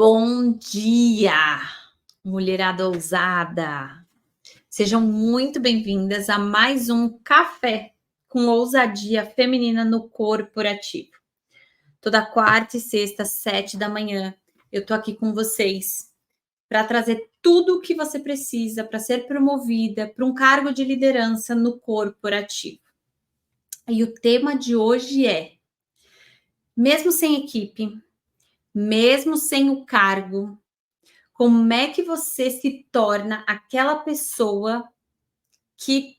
Bom dia, mulherada ousada! Sejam muito bem-vindas a mais um Café com Ousadia Feminina no Corporativo. Toda quarta e sexta, 7 da manhã, eu tô aqui com vocês para trazer tudo o que você precisa para ser promovida para um cargo de liderança no corporativo. E o tema de hoje é: mesmo sem equipe, mesmo sem o cargo, como é que você se torna aquela pessoa que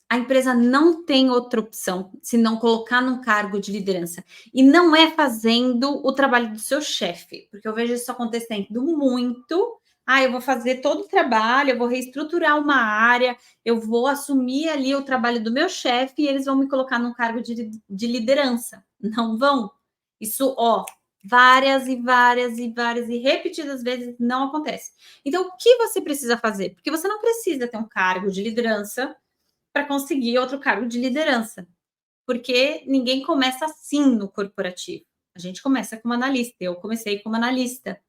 a empresa não tem outra opção se não colocar num cargo de liderança? E não é fazendo o trabalho do seu chefe, porque eu vejo isso acontecendo muito. Eu vou fazer todo o trabalho, eu vou reestruturar uma área, eu vou assumir ali o trabalho do meu chefe e eles vão me colocar num cargo de liderança. Não vão. Isso, várias e repetidas vezes não acontece. Então, o que você precisa fazer? Porque você não precisa ter um cargo de liderança para conseguir outro cargo de liderança, porque ninguém começa assim no corporativo. A gente começa como analista. Eu comecei como analista.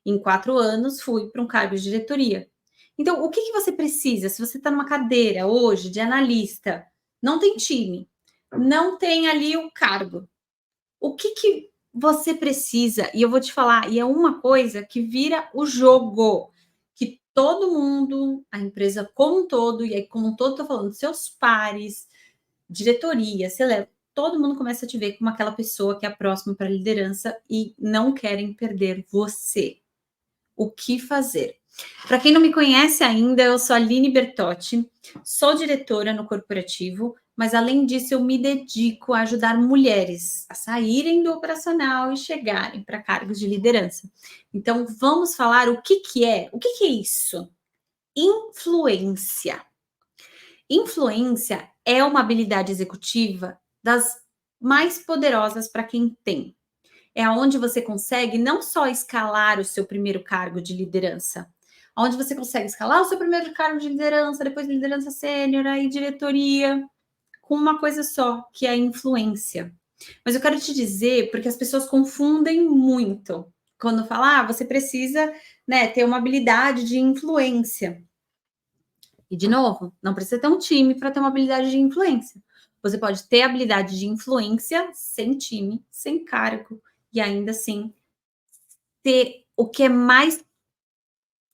Em 4 anos, fui para um cargo de diretoria. Então, o que você precisa? Se você está numa cadeira hoje de analista, não tem time, não tem ali o cargo, o que você precisa? E eu vou te falar, e é uma coisa que vira o jogo, que todo mundo, a empresa como um todo, e aí como um todo, estou falando, seus pares, diretoria, todo mundo começa a te ver como aquela pessoa que é próxima para a liderança e não querem perder você. O que fazer? Para quem não me conhece ainda, eu sou a Aline Bertotti, sou diretora no corporativo, mas além disso eu me dedico a ajudar mulheres a saírem do operacional e chegarem para cargos de liderança. Então vamos falar o que é isso? Influência. Influência é uma habilidade executiva das mais poderosas para quem tem. É onde você consegue não só escalar o seu primeiro cargo de liderança, onde você consegue escalar o seu primeiro cargo de liderança, depois liderança sênior, aí diretoria, com uma coisa só, que é a influência. Mas eu quero te dizer, porque as pessoas confundem muito quando falam, você precisa, ter uma habilidade de influência. E, de novo, não precisa ter um time para ter uma habilidade de influência. Você pode ter habilidade de influência sem time, sem cargo, e ainda assim ter o que é mais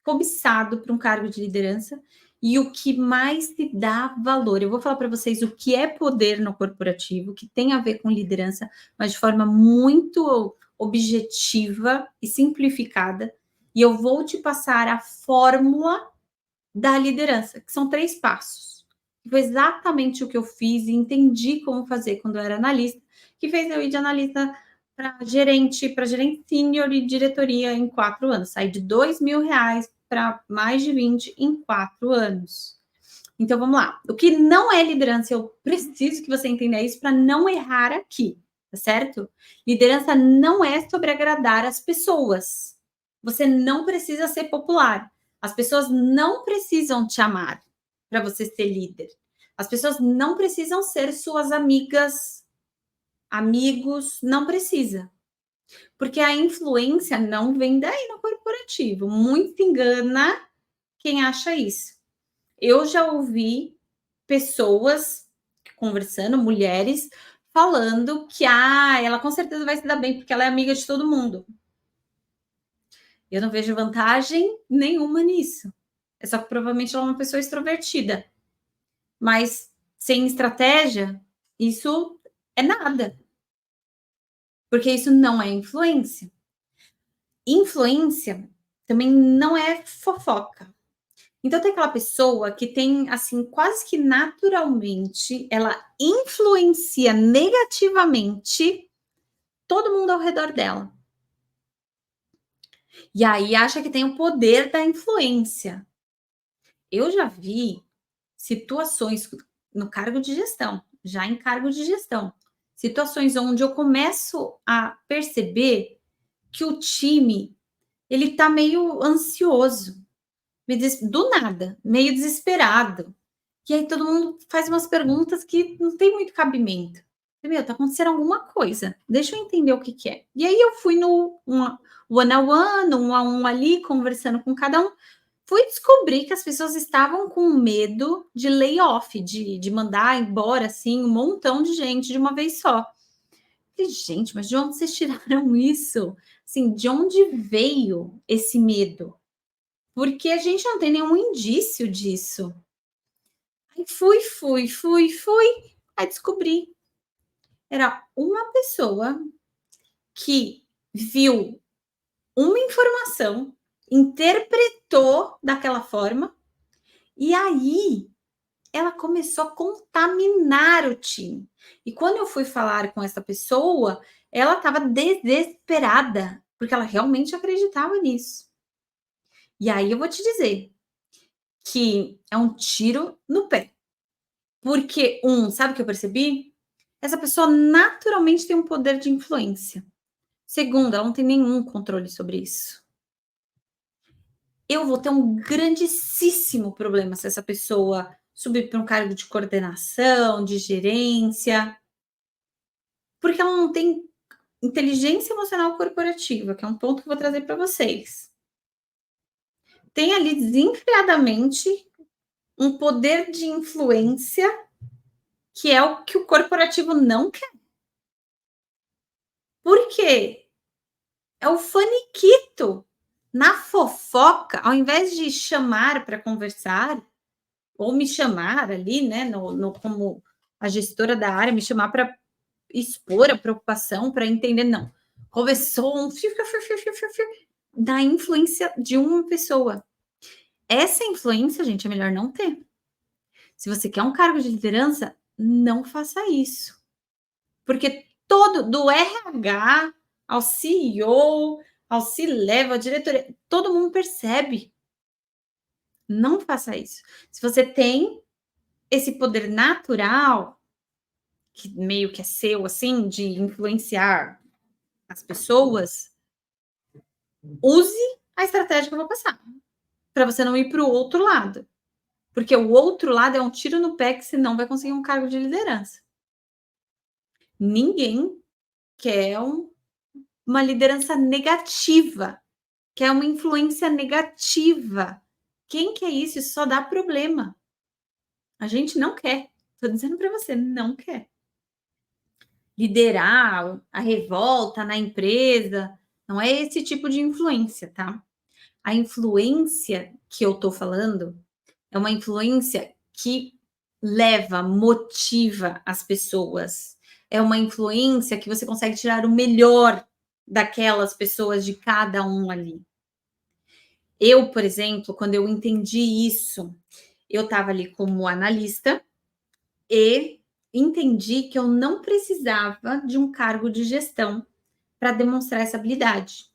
cobiçado para um cargo de liderança e o que mais te dá valor. Eu vou falar para vocês o que é poder no corporativo, que tem a ver com liderança, mas de forma muito objetiva e simplificada. E eu vou te passar a fórmula da liderança, que são 3 passos. Foi exatamente o que eu fiz e entendi como fazer quando eu era analista, que fez eu ir de analista para gerente sênior e diretoria em 4 anos. Saí de R$ 2.000 para mais de 20 em 4 anos. Então, vamos lá. O que não é liderança, eu preciso que você entenda isso para não errar aqui, tá certo? Liderança não é sobre agradar as pessoas. Você não precisa ser popular. As pessoas não precisam te amar para você ser líder. As pessoas não precisam ser suas amigas, amigos, não precisa. Porque a influência não vem daí no corporativo. Muito engana quem acha isso. Eu já ouvi pessoas conversando, mulheres, falando que ela com certeza vai se dar bem porque ela é amiga de todo mundo. Eu não vejo vantagem nenhuma nisso. É só que provavelmente ela é uma pessoa extrovertida. Mas sem estratégia, isso é nada. Porque isso não é influência. Influência também não é fofoca. Então tem aquela pessoa que tem, assim, quase que naturalmente, ela influencia negativamente todo mundo ao redor dela. E aí acha que tem o poder da influência. Eu já vi situações no cargo de gestão, já em cargo de gestão, situações onde eu começo a perceber que o time, ele tá meio ansioso, do nada, meio desesperado. E aí todo mundo faz umas perguntas que não tem muito cabimento. Tá acontecendo alguma coisa. Deixa eu entender o que é. E aí eu fui one on one, um a um ali, conversando com cada um, fui descobrir que as pessoas estavam com medo de layoff, de mandar embora, assim, um montão de gente de uma vez só. Falei, gente, mas de onde vocês tiraram isso? Assim, de onde veio esse medo? Porque a gente não tem nenhum indício disso. Aí fui, aí descobri. Era uma pessoa que viu uma informação, interpretou daquela forma, e aí ela começou a contaminar o time. E quando eu fui falar com essa pessoa, ela estava desesperada, porque ela realmente acreditava nisso. E aí eu vou te dizer que é um tiro no pé. Porque, sabe o que eu percebi? Essa pessoa naturalmente tem um poder de influência. Segundo, ela não tem nenhum controle sobre isso. Eu vou ter um grandíssimo problema se essa pessoa subir para um cargo de coordenação, de gerência, porque ela não tem inteligência emocional corporativa, que é um ponto que eu vou trazer para vocês. Tem ali desenfreadamente um poder de influência que é o que o corporativo não quer. Por quê? É o faniquito. Na fofoca, ao invés de chamar para conversar, ou me chamar ali, né, como a gestora da área, me chamar para expor a preocupação, para entender, não. Começou da influência de uma pessoa. Essa influência, gente, é melhor não ter. Se você quer um cargo de liderança, não faça isso. Porque do RH ao CEO, ao C-level, à diretoria, todo mundo percebe. Não faça isso. Se você tem esse poder natural, que meio que é seu, assim, de influenciar as pessoas, use a estratégia que eu vou passar, para você não ir para o outro lado. Porque o outro lado é um tiro no pé que você não vai conseguir um cargo de liderança. Ninguém quer uma liderança negativa, quer uma influência negativa. Quem quer isso? Isso só dá problema. A gente não quer. Estou dizendo para você, não quer. Liderar a revolta na empresa, não é esse tipo de influência, tá? A influência que eu tô falando é uma influência que leva, motiva as pessoas. É uma influência que você consegue tirar o melhor daquelas pessoas, de cada um ali. Eu, por exemplo, quando eu entendi isso, eu estava ali como analista e entendi que eu não precisava de um cargo de gestão para demonstrar essa habilidade.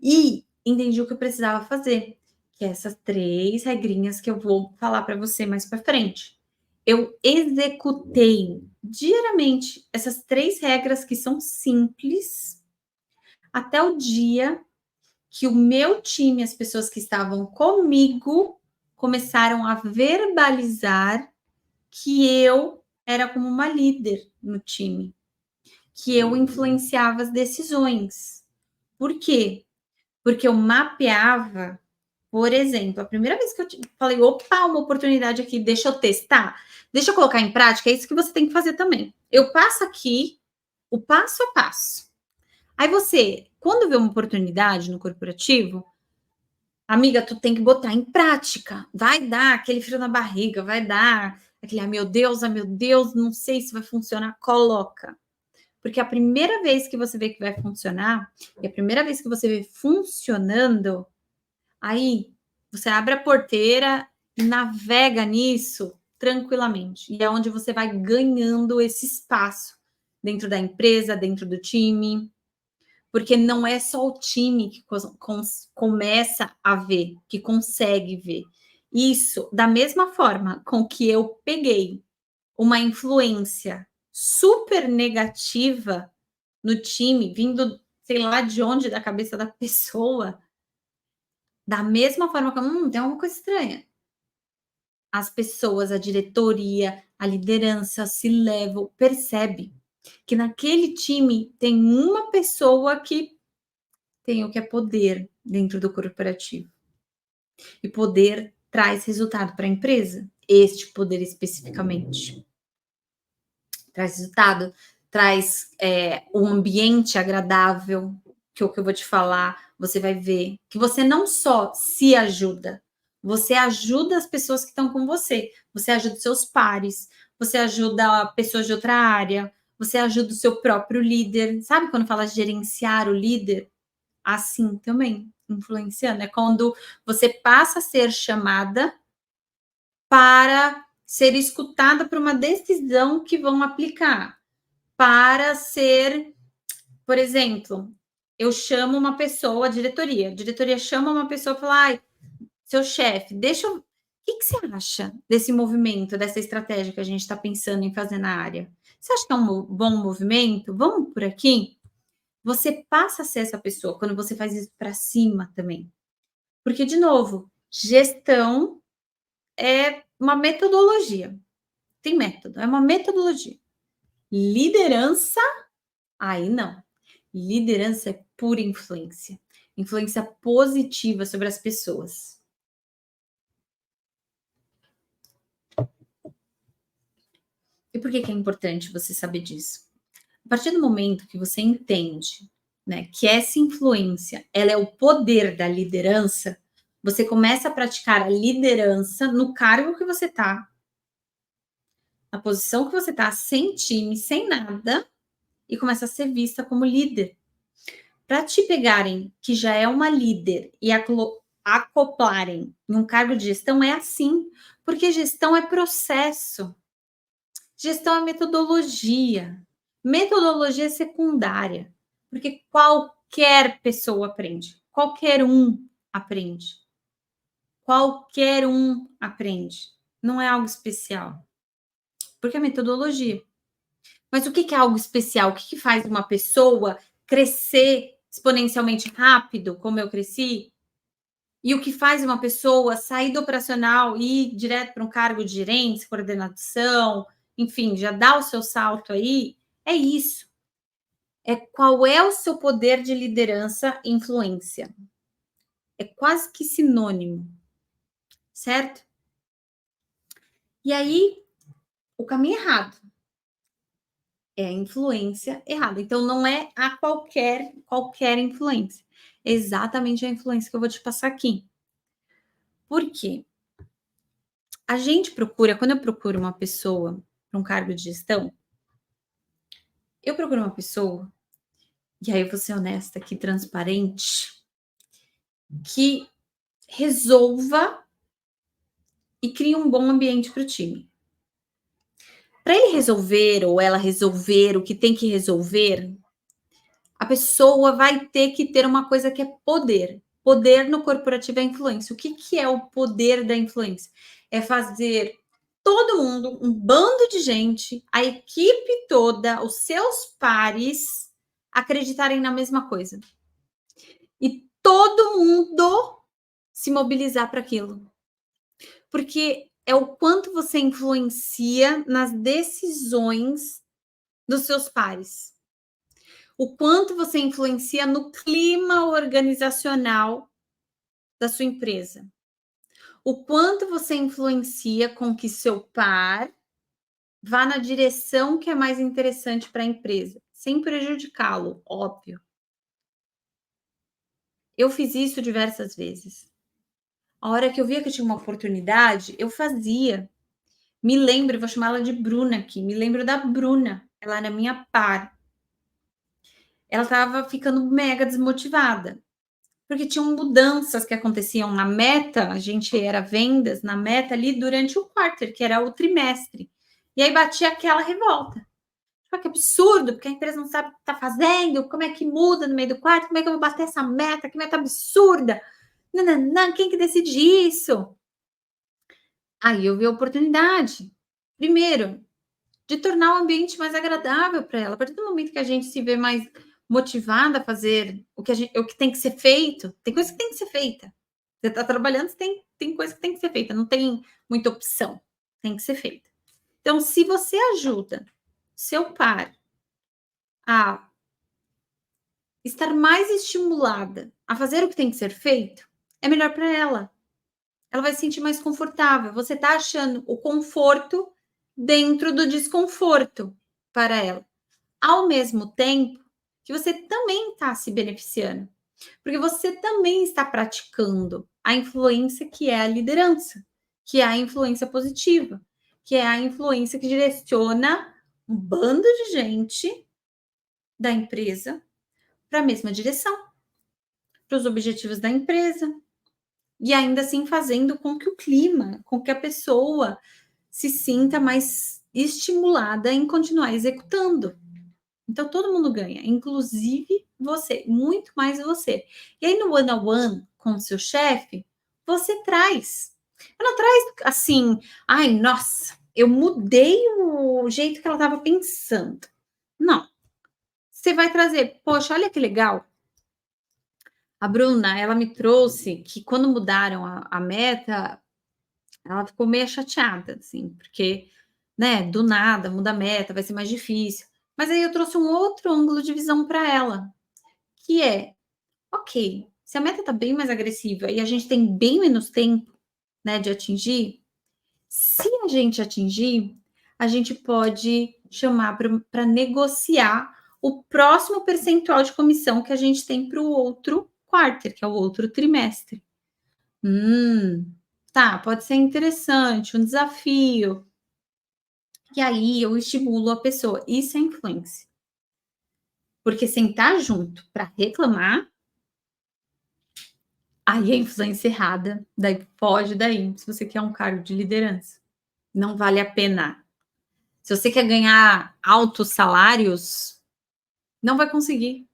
E entendi o que eu precisava fazer, que é essas 3 regrinhas que eu vou falar para você mais para frente. Eu executei diariamente essas 3 regras que são simples, até o dia que o meu time, as pessoas que estavam comigo, começaram a verbalizar que eu era como uma líder no time, que eu influenciava as decisões. Por quê? Porque eu mapeava, por exemplo, a primeira vez que eu falei, opa, uma oportunidade aqui, deixa eu testar, deixa eu colocar em prática, é isso que você tem que fazer também. Eu passo aqui o passo a passo. Aí você, quando vê uma oportunidade no corporativo, amiga, tu tem que botar em prática. Vai dar aquele frio na barriga, vai dar aquele, ai meu Deus, não sei se vai funcionar. Coloca. Porque a primeira vez que você vê que vai funcionar, e a primeira vez que você vê funcionando, aí você abre a porteira e navega nisso tranquilamente. E é onde você vai ganhando esse espaço dentro da empresa, dentro do time. Porque não é só o time que começa a ver, que consegue ver. Isso, da mesma forma com que eu peguei uma influência super negativa no time, vindo, sei lá de onde, da cabeça da pessoa, da mesma forma que, tem alguma coisa estranha. As pessoas, a diretoria, a liderança, se level, percebe que naquele time tem uma pessoa que tem o que é poder dentro do corporativo. E poder traz resultado para a empresa. Este poder especificamente traz resultado, traz um ambiente agradável, que é o que eu vou te falar, você vai ver que você não só se ajuda, você ajuda as pessoas que estão com você, você ajuda os seus pares, você ajuda pessoas de outra área, você ajuda o seu próprio líder. Sabe quando fala gerenciar o líder? Assim também, influenciando. É quando você passa a ser chamada para ser escutada para uma decisão que vão aplicar, para ser, por exemplo, eu chamo uma pessoa, a diretoria chama uma pessoa e fala, ai, seu chefe, deixa eu... O que você acha desse movimento, dessa estratégia que a gente está pensando em fazer na área? Você acha que é um bom movimento? Vamos por aqui? Você passa a ser essa pessoa quando você faz isso para cima também. Porque, de novo, gestão é uma metodologia. Tem método, é uma metodologia. Liderança, aí não. Liderança é pura influência. Influência positiva sobre as pessoas. E por que é importante você saber disso? A partir do momento que você entende, né, que essa influência, ela é o poder da liderança, você começa a praticar a liderança no cargo que você está, na posição que você está, sem time, sem nada, e começa a ser vista como líder. Para te pegarem que já é uma líder e acoplarem em um cargo de gestão, é assim, porque gestão é processo, gestão é metodologia, metodologia é secundária, porque qualquer pessoa aprende, qualquer um aprende, qualquer um aprende, não é algo especial, porque é metodologia. Mas o que é algo especial? O que faz uma pessoa crescer exponencialmente rápido, como eu cresci? E o que faz uma pessoa sair do operacional e ir direto para um cargo de gerência, coordenação, enfim, já dá o seu salto aí? É isso. É qual é o seu poder de liderança e influência. É quase que sinônimo, certo? E aí, o caminho errado é a influência errada. Então, não é a qualquer influência. É exatamente a influência que eu vou te passar aqui. Por quê? A gente procura, quando eu procuro uma pessoa para um cargo de gestão, eu procuro uma pessoa, e aí eu vou ser honesta aqui, transparente, que resolva e crie um bom ambiente para o time. Para ele resolver ou ela resolver o que tem que resolver, a pessoa vai ter que ter uma coisa que é poder. Poder no corporativo é influência. O que é o poder da influência? É fazer todo mundo, um bando de gente, a equipe toda, os seus pares, acreditarem na mesma coisa. E todo mundo se mobilizar para aquilo. Porque é o quanto você influencia nas decisões dos seus pares. O quanto você influencia no clima organizacional da sua empresa. O quanto você influencia com que seu par vá na direção que é mais interessante para a empresa, sem prejudicá-lo, óbvio. Eu fiz isso diversas vezes. A hora que eu via que eu tinha uma oportunidade, eu fazia. Me lembro, vou chamá-la de Bruna aqui, me lembro da Bruna, ela era minha par. Ela estava ficando mega desmotivada, porque tinham mudanças que aconteciam na meta, a gente era vendas na meta ali durante o quarter, que era o trimestre. E aí batia aquela revolta. Que absurdo, porque a empresa não sabe o que está fazendo, como é que muda no meio do quarto, como é que eu vou bater essa meta, que meta absurda. Não, quem que decide isso? Aí eu vi a oportunidade. Primeiro, de tornar o ambiente mais agradável para ela. A partir do momento que a gente se vê mais motivada a fazer o que tem que ser feito, tem coisa que tem que ser feita. Você está trabalhando, tem coisa que tem que ser feita, não tem muita opção, tem que ser feita. Então, se você ajuda seu par a estar mais estimulada a fazer o que tem que ser feito, é melhor para ela. Ela vai se sentir mais confortável. Você está achando o conforto dentro do desconforto para ela. Ao mesmo tempo que você também está se beneficiando, porque você também está praticando a influência que é a liderança, que é a influência positiva, que é a influência que direciona um bando de gente da empresa para a mesma direção, para os objetivos da empresa, e ainda assim fazendo com que o clima, com que a pessoa se sinta mais estimulada em continuar executando. Então todo mundo ganha, inclusive você, muito mais você. E aí no one-on-one com o seu chefe, você traz. Ela traz assim, ai, nossa, eu mudei o jeito que ela estava pensando. Não. Você vai trazer, poxa, olha que legal. A Bruna, ela me trouxe que quando mudaram a meta, ela ficou meio chateada, assim, porque, né, do nada muda a meta, vai ser mais difícil. Mas aí eu trouxe um outro ângulo de visão para ela, que é, ok, se a meta está bem mais agressiva e a gente tem bem menos tempo, né, de atingir, se a gente atingir, a gente pode chamar para negociar o próximo percentual de comissão que a gente tem para o outro quarter, que é o outro trimestre. Tá, pode ser interessante, um desafio. E aí eu estimulo a pessoa. Isso é influência. Porque sentar junto para reclamar, aí é influência errada. Daí foge daí, se você quer um cargo de liderança. Não vale a pena. Se você quer ganhar altos salários, não vai conseguir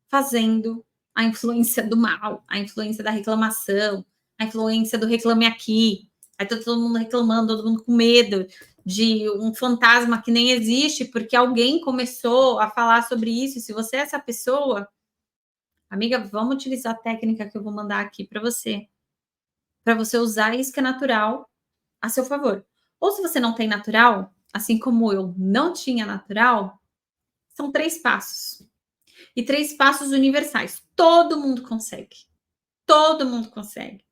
fazendo a influência do mal, a influência da reclamação, a influência do reclame aqui. Aí tá todo mundo reclamando, todo mundo com medo de um fantasma que nem existe, porque alguém começou a falar sobre isso. E se você é essa pessoa, amiga, vamos utilizar a técnica que eu vou mandar aqui para você usar isso que é natural a seu favor. Ou se você não tem natural, assim como eu não tinha natural, são 3 passos. E 3 passos universais. Todo mundo consegue. Todo mundo consegue.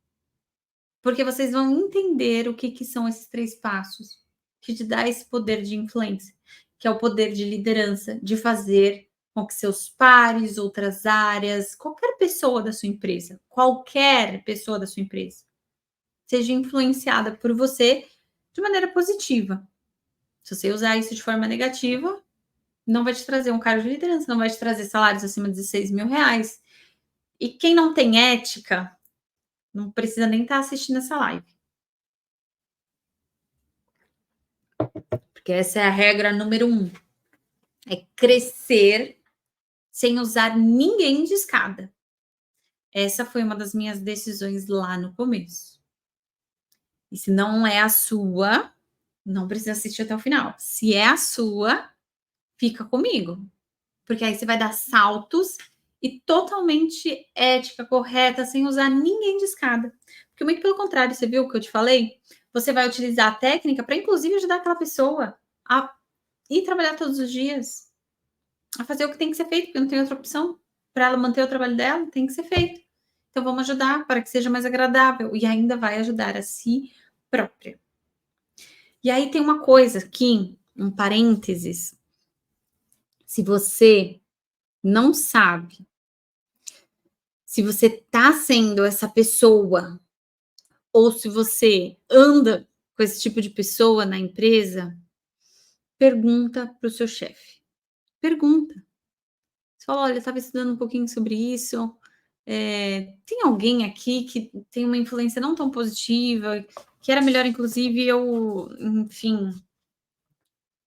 Porque vocês vão entender o que são esses 3 passos que te dá esse poder de influência, que é o poder de liderança, de fazer com que seus pares, outras áreas, qualquer pessoa da sua empresa, qualquer pessoa da sua empresa, seja influenciada por você de maneira positiva. Se você usar isso de forma negativa, não vai te trazer um cargo de liderança, não vai te trazer salários acima de 16 mil reais. E quem não tem ética, não precisa nem estar assistindo essa live. Porque essa é a regra número 1. É crescer sem usar ninguém de escada. Essa foi uma das minhas decisões lá no começo. E se não é a sua, não precisa assistir até o final. Se é a sua, fica comigo. Porque aí você vai dar saltos e totalmente ética, correta, sem usar ninguém de escada. Porque muito pelo contrário, você viu o que eu te falei? Você vai utilizar a técnica para, inclusive, ajudar aquela pessoa a ir trabalhar todos os dias, a fazer o que tem que ser feito, porque não tem outra opção. Para ela manter o trabalho dela, tem que ser feito. Então, vamos ajudar para que seja mais agradável e ainda vai ajudar a si própria. E aí tem uma coisa aqui, um parênteses. Se você não sabe se você está sendo essa pessoa ou se você anda com esse tipo de pessoa na empresa, pergunta para o seu chefe. Pergunta. Você fala, olha, eu estava estudando um pouquinho sobre isso. Tem alguém aqui que tem uma influência não tão positiva, que era melhor, inclusive, eu, enfim,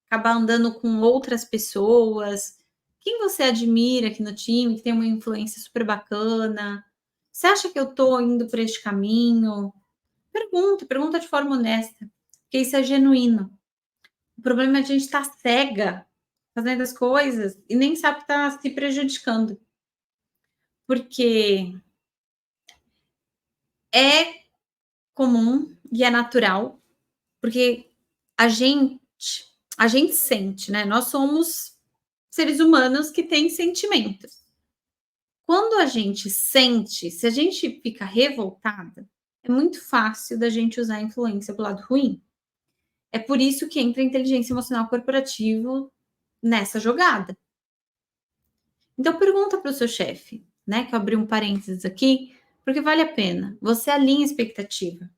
acabar andando com outras pessoas. Quem você admira aqui no time, que tem uma influência super bacana? Você acha que eu estou indo por este caminho? Pergunta de forma honesta, porque isso é genuíno. O problema é a gente estar cega, fazendo as coisas e nem sabe que está se prejudicando. Porque é comum e é natural, porque a gente, a gente sente, né? Nós somos seres humanos que têm sentimentos. Quando a gente sente, se a gente fica revoltada, é muito fácil da gente usar a influência para o lado ruim. É por isso que entra a inteligência emocional corporativa nessa jogada. Então pergunta para o seu chefe, né? Que eu abri um parênteses aqui, porque vale a pena. Você alinha a expectativa.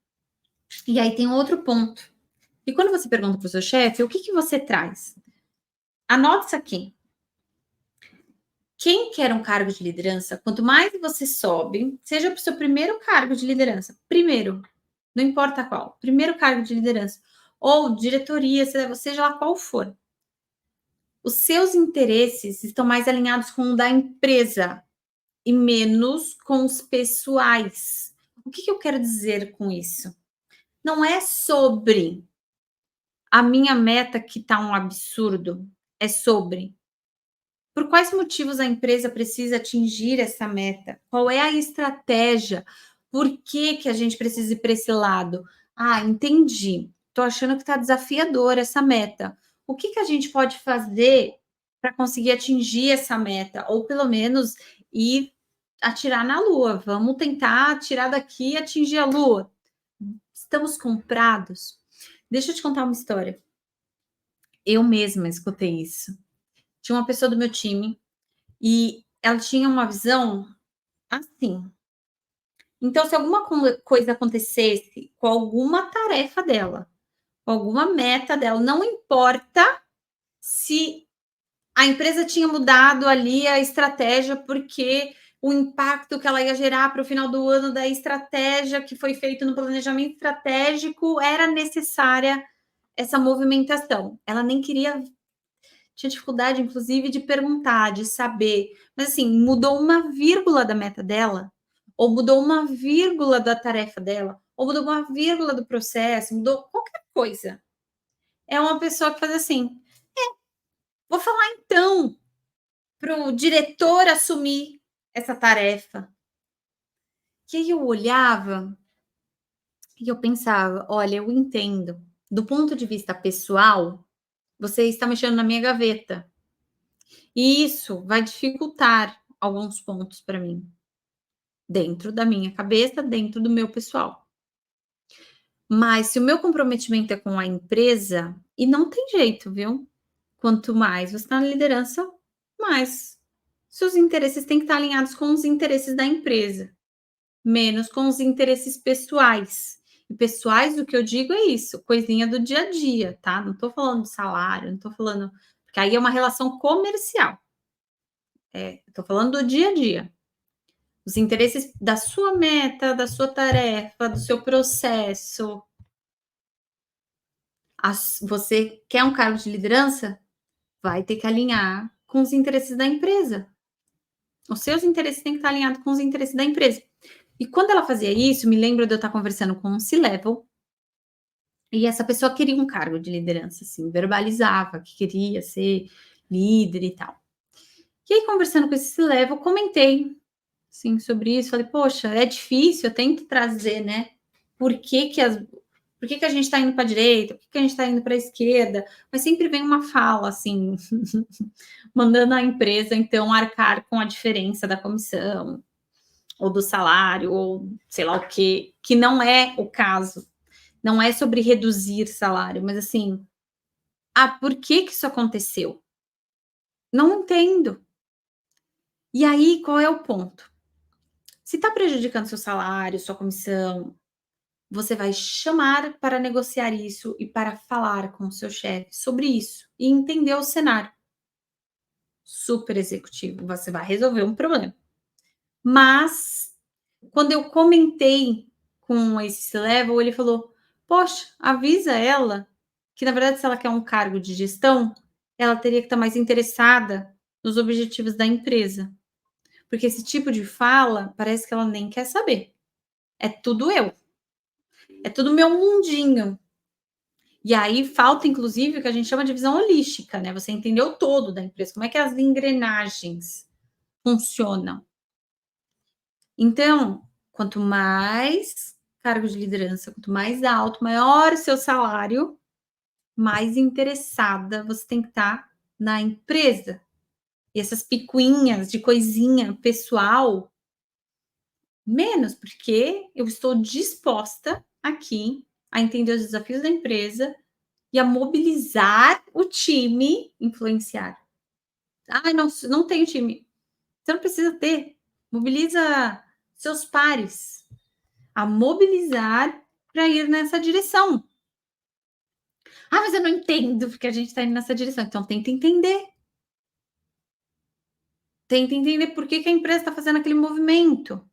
E aí tem outro ponto. E quando você pergunta para o seu chefe, o que, que você traz? Anota isso aqui. Quem quer um cargo de liderança, quanto mais você sobe, seja para o seu primeiro cargo de liderança, primeiro, não importa qual, primeiro cargo de liderança, ou diretoria, seja lá qual for, os seus interesses estão mais alinhados com o da empresa e menos com os pessoais. O que, que eu quero dizer com isso? Não é sobre a minha meta que está um absurdo, é sobre por quais motivos a empresa precisa atingir essa meta? Qual é a estratégia? Por que, que a gente precisa ir para esse lado? Ah, entendi. Estou achando que está desafiador essa meta. O que, que a gente pode fazer para conseguir atingir essa meta? Ou pelo menos ir atirar na lua. Vamos tentar atirar daqui e atingir a lua. Estamos comprados? Deixa eu te contar uma história. Eu mesma escutei isso. Tinha uma pessoa do meu time e ela tinha uma visão assim. Então, se alguma coisa acontecesse com alguma tarefa dela, com alguma meta dela, não importa se a empresa tinha mudado ali a estratégia, porque o impacto que ela ia gerar para o final do ano da estratégia que foi feito no planejamento estratégico era necessária essa movimentação. Ela nem queria, tinha dificuldade, inclusive, de perguntar, de saber. Mas, assim, mudou uma vírgula da meta dela, ou mudou uma vírgula da tarefa dela, ou mudou uma vírgula do processo, mudou qualquer coisa. É uma pessoa que faz assim: vou falar então para o diretor assumir essa tarefa. E aí eu olhava e eu pensava: olha, eu entendo. Do ponto de vista pessoal, você está mexendo na minha gaveta. E isso vai dificultar alguns pontos para mim, dentro da minha cabeça, dentro do meu pessoal. Mas se o meu comprometimento é com a empresa, e não tem jeito, viu? Quanto mais você está na liderança, mais seus interesses têm que estar alinhados com os interesses da empresa, menos com os interesses pessoais. E pessoais, o que eu digo é isso, coisinha do dia a dia, tá? Não estou falando de salário, não estou falando. Porque aí é uma relação comercial. Estou falando do dia a dia. Os interesses da sua meta, da sua tarefa, do seu processo. Você quer um cargo de liderança? Vai ter que alinhar com os interesses da empresa. Os seus interesses têm que estar alinhados com os interesses da empresa. E quando ela fazia isso, me lembro de eu estar conversando com um C-Level, e essa pessoa queria um cargo de liderança, assim, verbalizava que queria ser líder e tal. E aí, conversando com esse C-Level, comentei sim, sobre isso. Falei, poxa, é difícil, eu tento trazer, né? Por que, por que a gente está indo para a direita? Por que a gente está indo para a esquerda? Mas sempre vem uma fala, assim, mandando a empresa, então, arcar com a diferença da comissão, ou do salário, ou sei lá o que não é o caso. Não é sobre reduzir salário, mas assim, por que isso aconteceu? Não entendo. E aí, qual é o ponto? Se está prejudicando seu salário, sua comissão, você vai chamar para negociar isso e para falar com o seu chefe sobre isso e entender o cenário. Super executivo, você vai resolver um problema. Mas, quando eu comentei com esse level, ele falou: poxa, avisa ela que, na verdade, se ela quer um cargo de gestão, ela teria que estar mais interessada nos objetivos da empresa. Porque esse tipo de fala parece que ela nem quer saber. É tudo eu. É tudo meu mundinho. E aí falta, inclusive, o que a gente chama de visão holística, né? Você entendeu o todo da empresa, como é que as engrenagens funcionam. Então, quanto mais cargo de liderança, quanto mais alto, maior o seu salário, mais interessada você tem que estar na empresa. E essas picuinhas de coisinha pessoal, menos, porque eu estou disposta aqui a entender os desafios da empresa e a mobilizar o time, influenciar. Ah, não tenho time. Você não precisa ter. Mobiliza seus pares a mobilizar para ir nessa direção. Ah, mas eu não entendo porque a gente está indo nessa direção. Então tenta entender. Tenta entender por que a empresa está fazendo aquele movimento.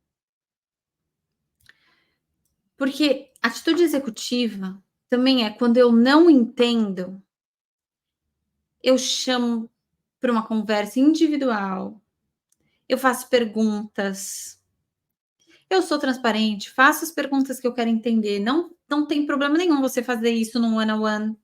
Porque atitude executiva também é quando eu não entendo, eu chamo para uma conversa individual, eu faço perguntas, eu sou transparente, faço as perguntas que eu quero entender. Não tem problema nenhum você fazer isso no one on one.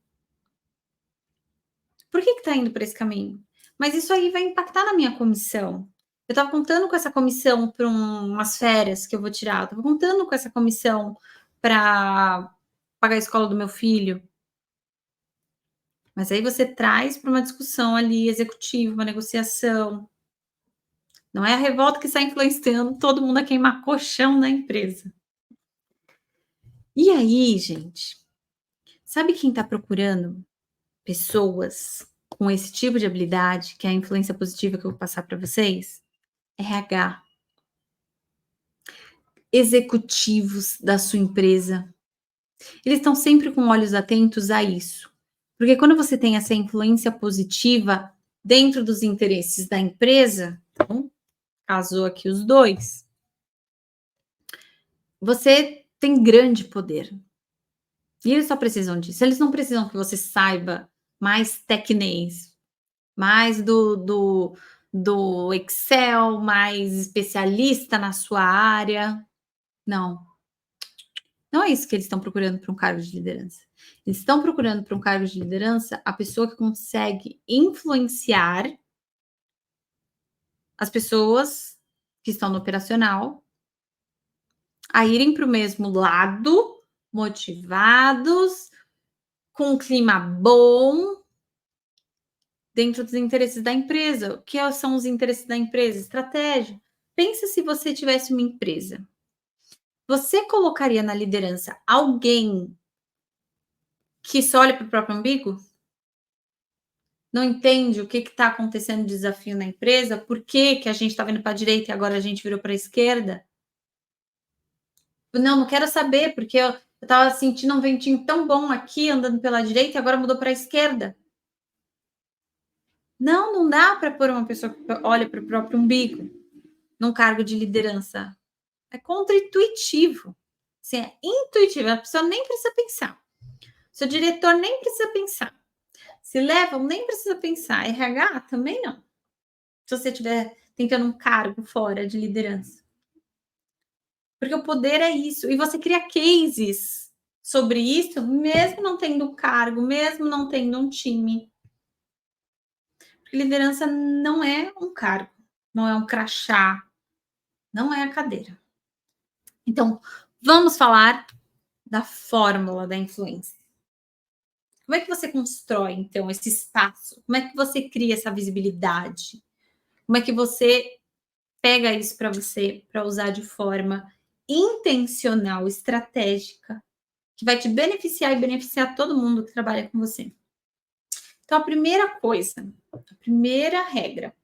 Por que está indo por esse caminho? Mas isso aí vai impactar na minha comissão. Eu estava contando com essa comissão para umas férias que eu vou tirar. Eu estava contando com essa comissão para pagar a escola do meu filho. Mas aí você traz para uma discussão ali executiva, uma negociação. Não é a revolta que está influenciando todo mundo a queimar colchão na empresa. E aí, gente, sabe quem está procurando pessoas com esse tipo de habilidade, que é a influência positiva que eu vou passar para vocês? RH. Executivos da sua empresa. Eles estão sempre com olhos atentos a isso. Porque quando você tem essa influência positiva dentro dos interesses da empresa, então, casou aqui os dois, você tem grande poder. E eles só precisam disso. Eles não precisam que você saiba mais tecnês, mais do Excel, mais especialista na sua área. Não. Não é isso que eles estão procurando para um cargo de liderança. Eles estão procurando para um cargo de liderança a pessoa que consegue influenciar as pessoas que estão no operacional a irem para o mesmo lado, motivados, com um clima bom, dentro dos interesses da empresa. O que são os interesses da empresa? Estratégia. Pensa se você tivesse uma empresa. Você colocaria na liderança alguém que só olha para o próprio umbigo? Não entende o que está acontecendo de desafio na empresa? Por que a gente está vindo para a direita e agora a gente virou para a esquerda? Não quero saber, porque eu estava sentindo um ventinho tão bom aqui, andando pela direita, e agora mudou para a esquerda. Não dá para pôr uma pessoa que olha para o próprio umbigo num cargo de liderança. É contra-intuitivo. Assim, é intuitivo, a pessoa nem precisa pensar. Seu diretor nem precisa pensar. Se levam, nem precisa pensar. RH também não. Se você estiver tentando um cargo fora de liderança. Porque o poder é isso. E você cria cases sobre isso, mesmo não tendo um cargo, mesmo não tendo um time. Porque liderança não é um cargo, não é um crachá, não é a cadeira. Então, vamos falar da fórmula da influência. Como é que você constrói, então, esse espaço? Como é que você cria essa visibilidade? Como é que você pega isso para você, para usar de forma intencional, estratégica, que vai te beneficiar e beneficiar todo mundo que trabalha com você? Então, a primeira coisa, a primeira regra.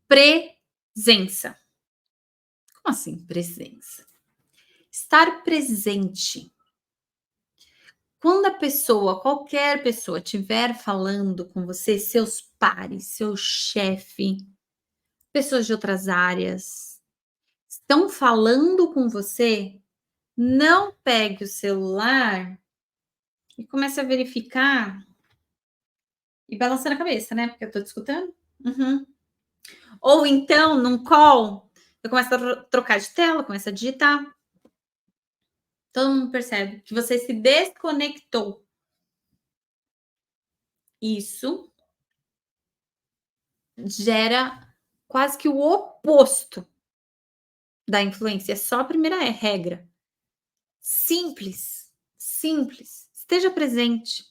Presença. Como assim, presença? Estar presente. Quando a pessoa, qualquer pessoa, estiver falando com você, seus pares, seu chefe, pessoas de outras áreas, estão falando com você, não pegue o celular e comece a verificar e balançando a cabeça, né? Porque eu tô te escutando. Uhum. Ou então, num call, eu começo a trocar de tela, começo a digitar. Todo mundo percebe que você se desconectou. Isso gera quase que o oposto da influência. É só a primeira regra. Simples, simples, Esteja presente.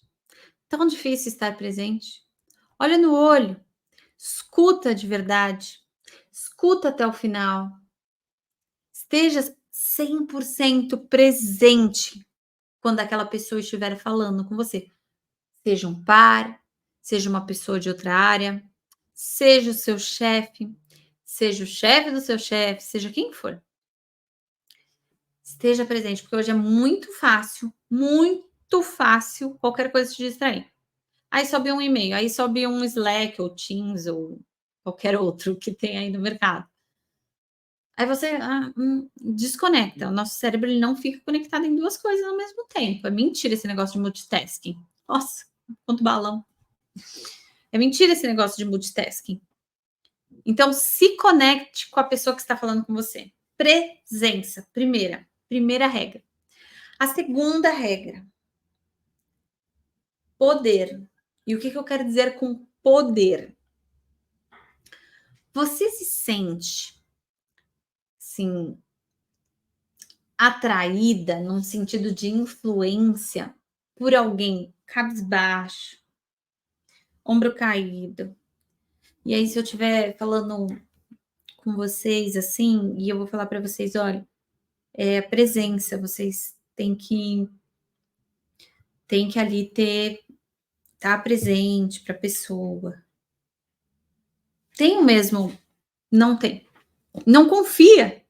Tão difícil estar presente. Olha no olho, escuta de verdade, escuta até o final. Esteja 100% presente quando aquela pessoa estiver falando com você. Seja um par, seja uma pessoa de outra área, seja o seu chefe, seja o chefe do seu chefe, seja quem for. Esteja presente, porque hoje é muito fácil qualquer coisa te distrair. Aí sobe um e-mail, aí sobe um Slack ou Teams ou qualquer outro que tem aí no mercado. Aí você desconecta. O nosso cérebro ele não fica conectado em duas coisas ao mesmo tempo. É mentira esse negócio de multitasking. Nossa, quanto balão. É mentira esse negócio de multitasking. Então, se conecte com a pessoa que está falando com você. Presença, primeira regra. A segunda regra, poder. E o que eu quero dizer com poder? Você se sente, sim, atraída num sentido de influência por alguém cabisbaixo, ombro caído. E aí, se eu estiver falando com vocês assim, e eu vou falar para vocês, olha, é presença, vocês têm que ali estar presente para a pessoa. Tem o mesmo? Não tem. Não confia.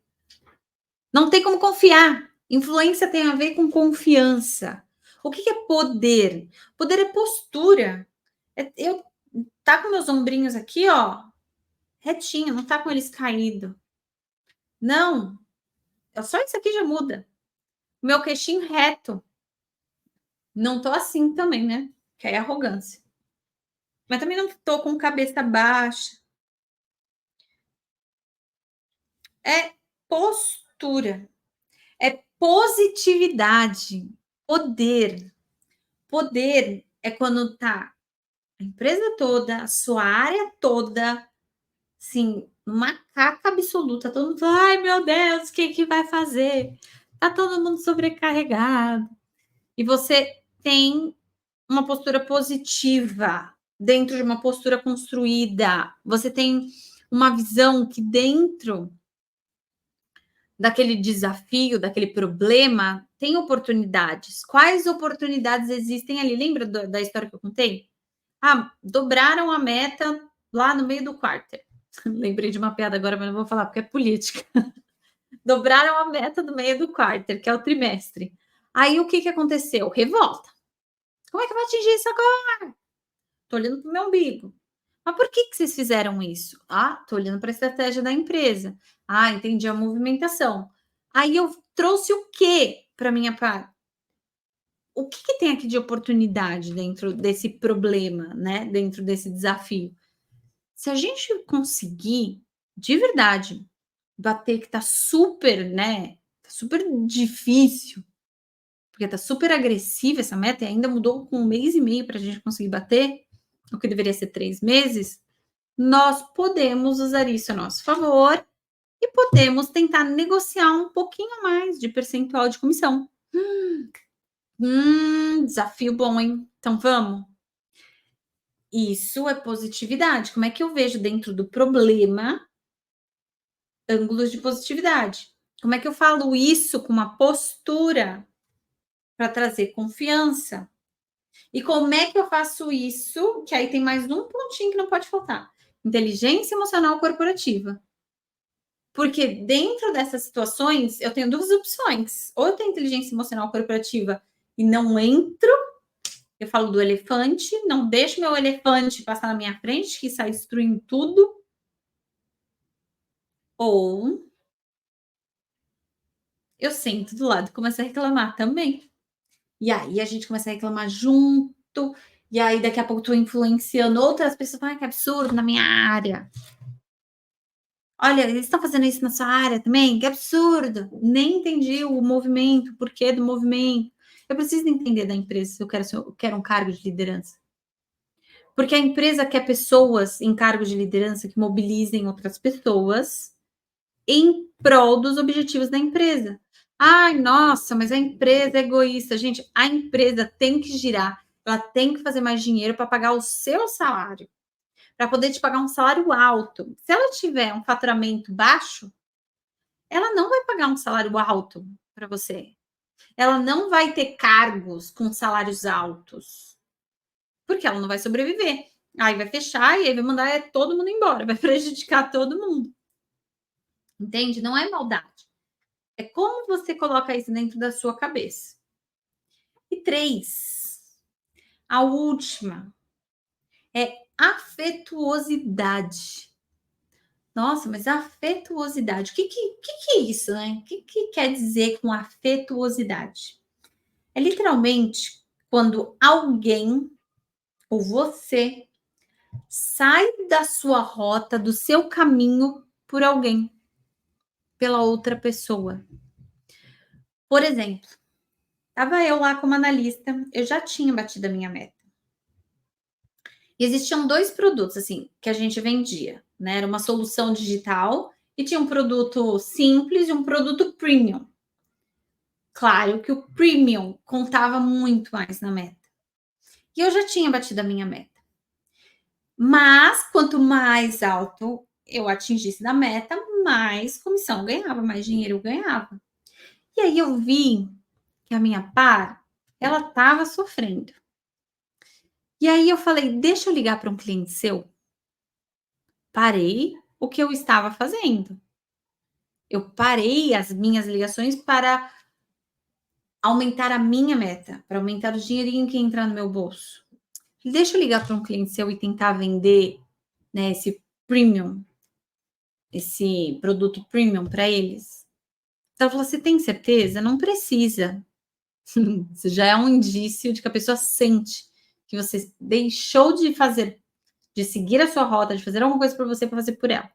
Não tem como confiar. Influência tem a ver com confiança. O que é poder? Poder é postura. Eu tá com meus ombrinhos aqui, ó, retinho, não tá com eles caídos. Não, só isso aqui já muda. Meu queixinho reto. Não tô assim também, né? Que é arrogância. Mas também não tô com cabeça baixa. É postura. É positividade. Poder. Poder é quando tá a empresa toda, a sua área toda, sim, uma caca absoluta. Todo mundo, ai meu Deus, o que vai fazer? Tá todo mundo sobrecarregado. E você tem uma postura positiva dentro de uma postura construída. Você tem uma visão que dentro daquele desafio, daquele problema, tem oportunidades. Quais oportunidades existem ali? Lembra da história que eu contei? Ah, dobraram a meta lá no meio do quarter. Lembrei de uma piada agora, mas não vou falar porque é política. Dobraram a meta no meio do quarter, que é o trimestre. Aí o que aconteceu? Revolta. Como é que eu vou atingir isso agora? Tô olhando para o meu umbigo. Mas por que vocês fizeram isso? Ah, tô olhando para a estratégia da empresa. Ah, entendi a movimentação. Aí eu trouxe o quê para minha parte? O que tem aqui de oportunidade dentro desse problema, né? Dentro desse desafio? Se a gente conseguir, de verdade, bater que tá super, né? Tá super difícil, porque tá super agressiva essa meta e ainda mudou com 1 mês e meio para a gente conseguir bater, o que deveria ser 3 meses. Nós podemos usar isso a nosso favor e podemos tentar negociar um pouquinho mais de percentual de comissão. Desafio bom, hein? Então vamos? Isso é positividade. Como é que eu vejo dentro do problema ângulos de positividade? Como é que eu falo isso com uma postura para trazer confiança? E como é que eu faço isso? Que aí tem mais um pontinho que não pode faltar: inteligência emocional corporativa. Porque dentro dessas situações eu tenho duas opções. Ou eu tenho inteligência emocional corporativa e não entro, eu falo do elefante, não deixo meu elefante passar na minha frente, que sai destruindo tudo. Ou eu sento do lado e começo a reclamar também. E aí a gente começa a reclamar junto, e aí daqui a pouco tô influenciando outras pessoas, ai que absurdo na minha área. Olha, eles estão fazendo isso na sua área também? Que absurdo! Nem entendi o movimento, o porquê do movimento. Eu preciso entender da empresa se eu quero um cargo de liderança. Porque a empresa quer pessoas em cargo de liderança que mobilizem outras pessoas em prol dos objetivos da empresa. Ai, nossa, mas a empresa é egoísta. Gente, a empresa tem que girar, ela tem que fazer mais dinheiro para pagar o seu salário, para poder te pagar um salário alto. Se ela tiver um faturamento baixo, ela não vai pagar um salário alto para você. Ela não vai ter cargos com salários altos, porque ela não vai sobreviver. Aí vai fechar e aí vai mandar todo mundo embora, vai prejudicar todo mundo. Entende? Não é maldade. É como você coloca isso dentro da sua cabeça. E 3, a última é afetuosidade. Nossa, mas afetuosidade, o que é isso, né? O que quer dizer com afetuosidade? É literalmente quando alguém ou você sai da sua rota, do seu caminho por alguém, pela outra pessoa. Por exemplo, estava eu lá como analista, eu já tinha batido a minha meta. E existiam 2 produtos, assim, que a gente vendia, né, era uma solução digital e tinha um produto simples e um produto premium. Claro que o premium contava muito mais na meta. E eu já tinha batido a minha meta. Mas quanto mais alto eu atingisse da meta, mais comissão eu ganhava, mais dinheiro eu ganhava. E aí eu vi que a minha par, ela estava sofrendo. E aí eu falei: "Deixa eu ligar para um cliente seu". Parei o que eu estava fazendo. Eu parei as minhas ligações para aumentar a minha meta, para aumentar o dinheirinho que entra no meu bolso. Deixa eu ligar para um cliente seu e tentar vender, né, esse premium, esse produto premium para eles. Então ela falou: "Você tem certeza? Não precisa". Isso já é um indício de que a pessoa sente que você deixou de fazer, de seguir a sua rota, de fazer alguma coisa por você para fazer por ela.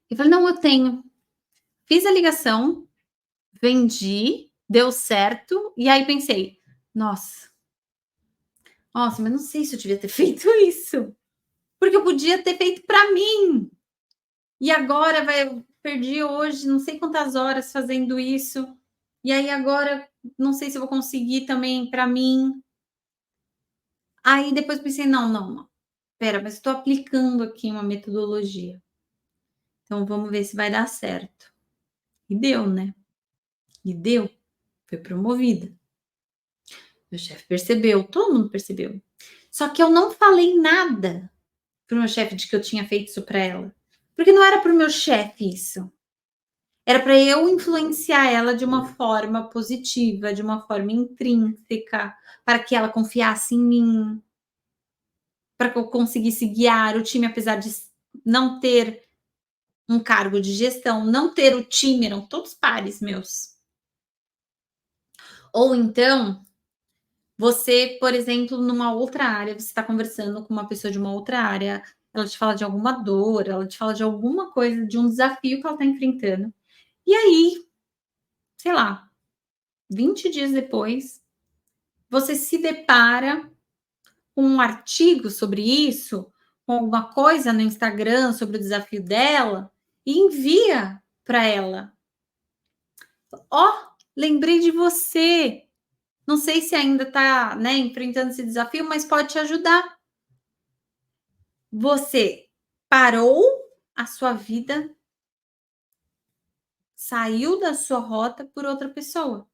Eu falei: "Não, eu tenho". Fiz a ligação, vendi, deu certo, e aí pensei: "Nossa, nossa, mas não sei se eu devia ter feito isso, porque eu podia ter feito para mim, e agora vai eu perdi hoje não sei quantas horas fazendo isso, e aí agora não sei se eu vou conseguir também para mim". Aí depois pensei: "Não, não, não, espera, mas estou aplicando aqui uma metodologia, então vamos ver se vai dar certo". E deu, né, e deu, fui promovida. Meu chefe percebeu, todo mundo percebeu. Só que eu não falei nada para o meu chefe de que eu tinha feito isso para ela, porque não era para o meu chefe isso, era para eu influenciar ela de uma forma positiva, de uma forma intrínseca, para que ela confiasse em mim, para que eu conseguisse guiar o time, apesar de não ter um cargo de gestão, não ter o time, eram todos pares meus. Ou então, você, por exemplo, numa outra área, você está conversando com uma pessoa de uma outra área, ela te fala de alguma dor, ela te fala de alguma coisa, de um desafio que ela está enfrentando. E aí, sei lá, 20 dias depois, você se depara com um artigo sobre isso, com alguma coisa no Instagram sobre o desafio dela, e envia para ela. Ó, oh, lembrei de você. Não sei se ainda está, né, enfrentando esse desafio, mas pode te ajudar. Você parou a sua vida, saiu da sua rota por outra pessoa.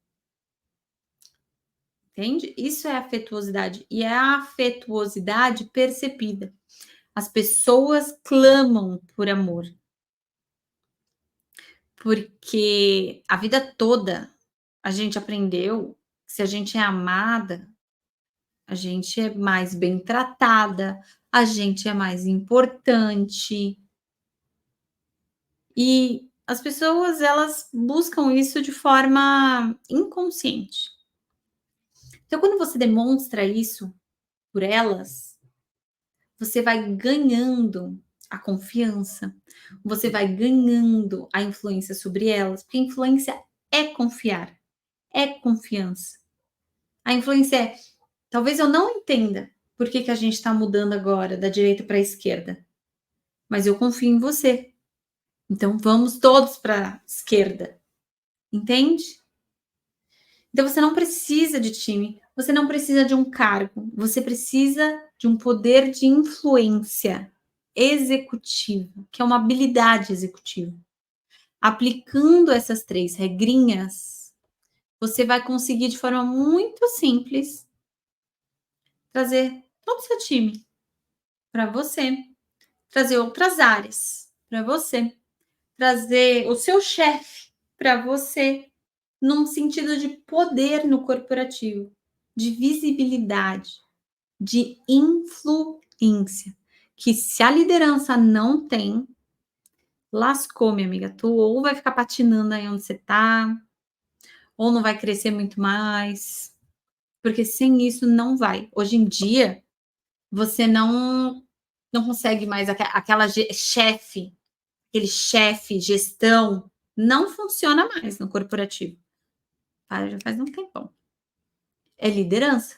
Entende? Isso é afetuosidade e é a afetuosidade percebida. As pessoas clamam por amor. Porque a vida toda a gente aprendeu que se a gente é amada, a gente é mais bem tratada, a gente é mais importante. E as pessoas, elas buscam isso de forma inconsciente. Então, quando você demonstra isso por elas, você vai ganhando a confiança, você vai ganhando a influência sobre elas, porque influência é confiar, é confiança. A influência é, talvez eu não entenda por que a gente está mudando agora da direita para a esquerda, mas eu confio em você. Então vamos todos para a esquerda. Entende? Então você não precisa de time, você não precisa de um cargo, você precisa de um poder de influência executiva, que é uma habilidade executiva. Aplicando essas 3 regrinhas, você vai conseguir de forma muito simples trazer todo o seu time para você, trazer outras áreas para você, trazer o seu chefe para você, num sentido de poder no corporativo, de visibilidade, de influência, que se a liderança não tem, lascou, minha amiga, tu ou vai ficar patinando aí onde você tá, ou não vai crescer muito mais, porque sem isso não vai. Hoje em dia, você não consegue mais aquela chefe, aquele chefe, gestão, não funciona mais no corporativo. Já faz um tempão. É liderança.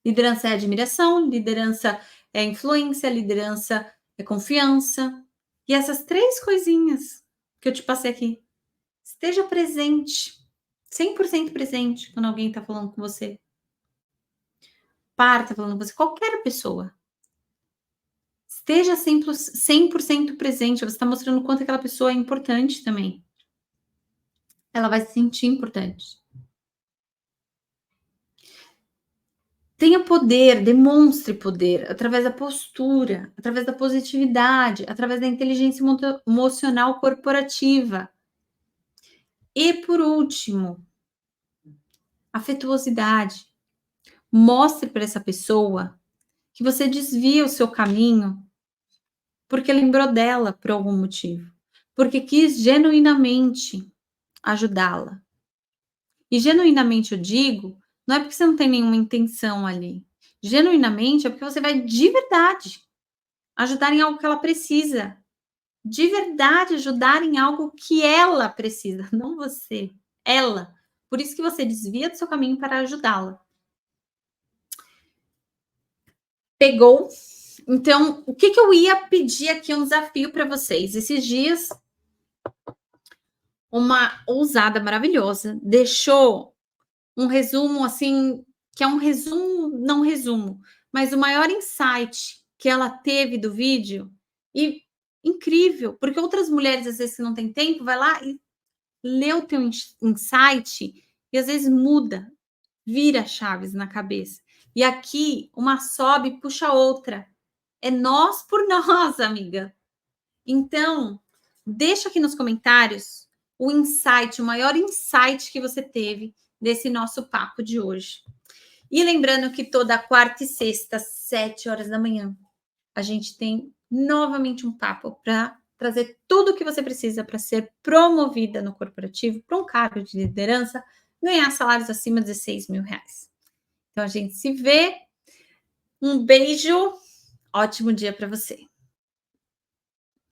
Liderança é admiração, liderança é influência, liderança é confiança. E essas 3 coisinhas que eu te passei aqui, esteja presente, 100% presente quando alguém está falando com você. Par está falando com você, qualquer pessoa. Esteja 100% presente, você está mostrando o quanto aquela pessoa é importante também. Ela vai se sentir importante. Tenha poder, demonstre poder através da postura, através da positividade, através da inteligência emocional corporativa. E por último, afetuosidade. Mostre para essa pessoa que você desvia o seu caminho porque lembrou dela por algum motivo, porque quis genuinamente ajudá-la. E genuinamente eu digo, não é porque você não tem nenhuma intenção ali. Genuinamente é porque você vai de verdade ajudar em algo que ela precisa. De verdade ajudar em algo que ela precisa, não você, ela. Por isso que você desvia do seu caminho para ajudá-la. Pegou? Então, o que eu ia pedir aqui, um desafio para vocês? Esses dias, uma ousada maravilhosa deixou um resumo, assim, que é um resumo, não resumo, mas o maior insight que ela teve do vídeo. E incrível, porque outras mulheres, às vezes, que não tem tempo, vai lá e lê o teu insight e às vezes muda, vira chaves na cabeça. E aqui, uma sobe e puxa a outra. É nós por nós, amiga. Então, deixa aqui nos comentários o insight, o maior insight que você teve desse nosso papo de hoje. E lembrando que toda quarta e sexta, 7 horas da manhã, a gente tem novamente um papo para trazer tudo o que você precisa para ser promovida no corporativo, para um cargo de liderança, ganhar salários acima de 16 mil reais. Então, a gente se vê. Um beijo, ótimo dia para você.